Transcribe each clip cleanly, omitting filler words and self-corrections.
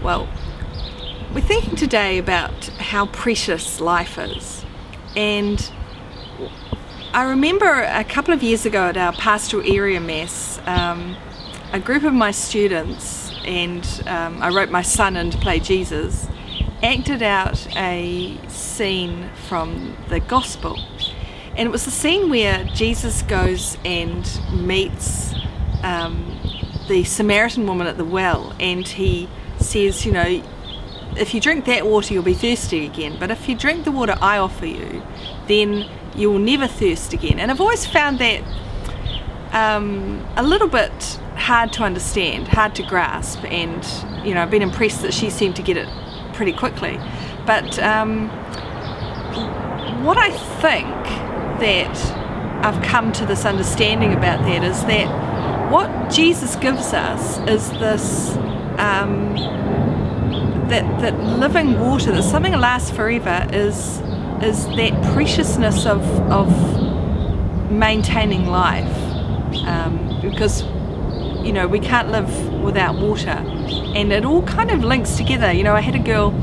Well, we're thinking today about how precious life is. And I remember a couple of years ago at our pastoral area mess, a group of my students, and I wrote my son in to play Jesus, acted out a scene from the gospel. And it was the scene where Jesus goes and meets the Samaritan woman at the well, and he says, you know, if you drink that water you'll be thirsty again, but if you drink the water I offer you, then you will never thirst again. And I've always found that a little bit hard to understand, hard to grasp, and you know, I've been impressed that she seemed to get it pretty quickly. But what I think that I've come to this understanding about that is that what Jesus gives us is this that living water, that something that lasts forever, is that preciousness of maintaining life, because you know, we can't live without water, and it all kind of links together. You know, I had a girl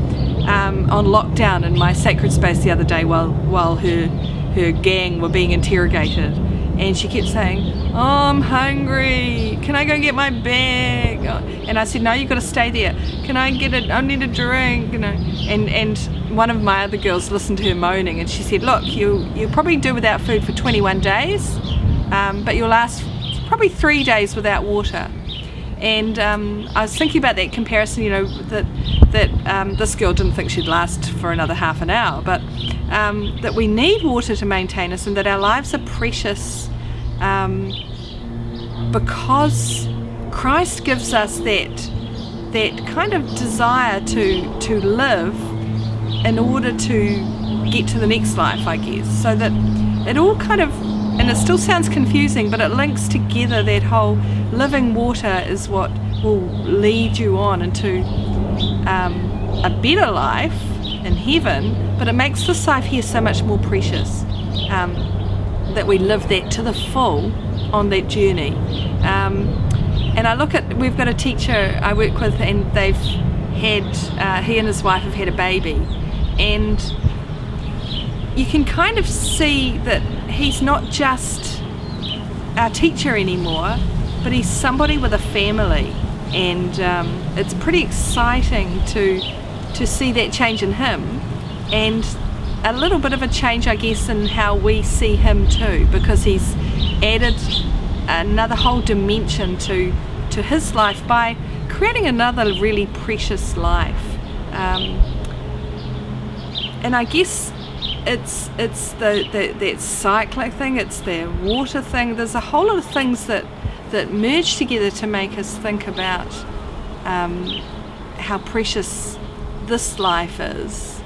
on lockdown in my sacred space the other day while her gang were being interrogated, and she kept saying, "Oh, I'm hungry, can I go get my bag?" And I said, "No, you've got to stay there. Can I get it? I need a drink," you know. And one of my other girls listened to her moaning, and she said, "Look, you'll probably do without food for 21 days, but you'll last probably 3 days without water." And I was thinking about that comparison, you know, that this girl didn't think she'd last for another half an hour, but that we need water to maintain us, and that our lives are precious because Christ gives us that kind of desire to live in order to get to the next life, I guess. So that it all kind of, and it still sounds confusing, but it links together. That whole living water is what will lead you on into a better life in heaven, but it makes this life here so much more precious, that we live that to the full on that journey. And I look at, we've got a teacher I work with, and they've had, he and his wife have had a baby, and you can kind of see that he's not just our teacher anymore, but he's somebody with a family, and it's pretty exciting to see that change in him, and a little bit of a change, I guess, in how we see him too, because he's added another whole dimension to his life by creating another really precious life. And I guess it's that cyclic thing, it's the water thing. There's a whole lot of things that merge together to make us think about how precious this life is,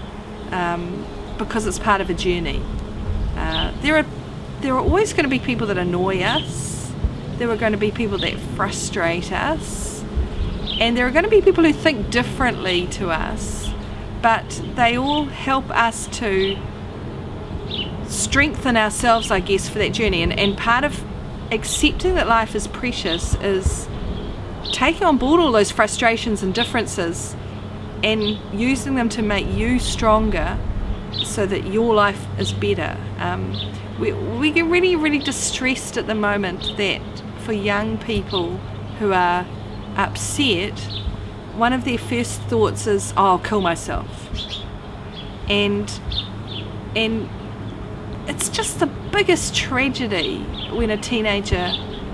because it's part of a journey. There are always going to be people that annoy us. There are going to be people that frustrate us, and there are going to be people who think differently to us, but they all help us to strengthen ourselves, I guess, for that journey. And part of accepting that life is precious is taking on board all those frustrations and differences and using them to make you stronger so that your life is better. We get really, really distressed at the moment that for young people who are upset, one of their first thoughts is, "Oh, I'll kill myself." And it's just the biggest tragedy when a teenager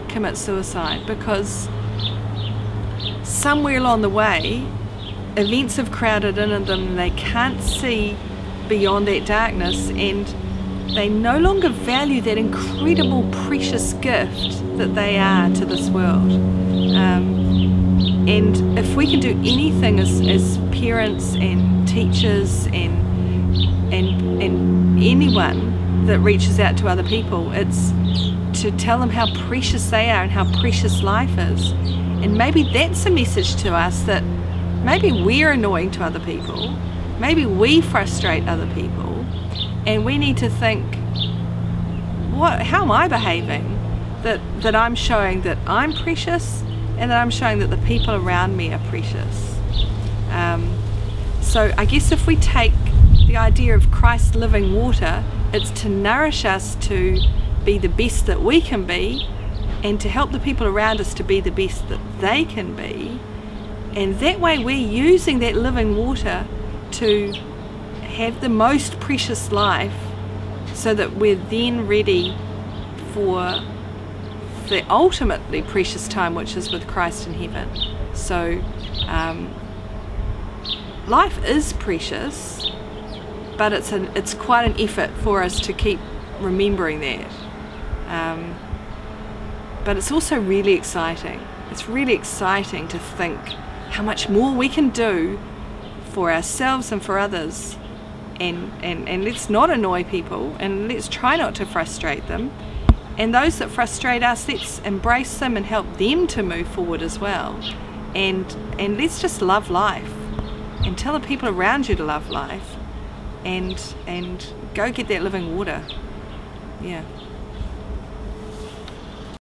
commits suicide, because somewhere along the way events have crowded in on them, and they can't see beyond that darkness, and they no longer value that incredible precious gift that they are to this world. And if we can do anything as parents and teachers and anyone that reaches out to other people, it's to tell them how precious they are and how precious life is. And maybe that's a message to us, that maybe we're annoying to other people, maybe we frustrate other people, and we need to think, how am I behaving that I'm showing that I'm precious, and that I'm showing that the people around me are precious. So I guess if we take the idea of Christ living water, it's to nourish us to be the best that we can be, and to help the people around us to be the best that they can be. And that way we're using that living water to have the most precious life, so that we're then ready for the ultimately precious time, which is with Christ in heaven. So life is precious, but it's quite an effort for us to keep remembering that. But it's also really exciting. It's really exciting to think how much more we can do for ourselves and for others. And let's not annoy people, and let's try not to frustrate them. And those that frustrate us, let's embrace them and help them to move forward as well. And let's just love life, and tell the people around you to love life, and go get that living water. Yeah.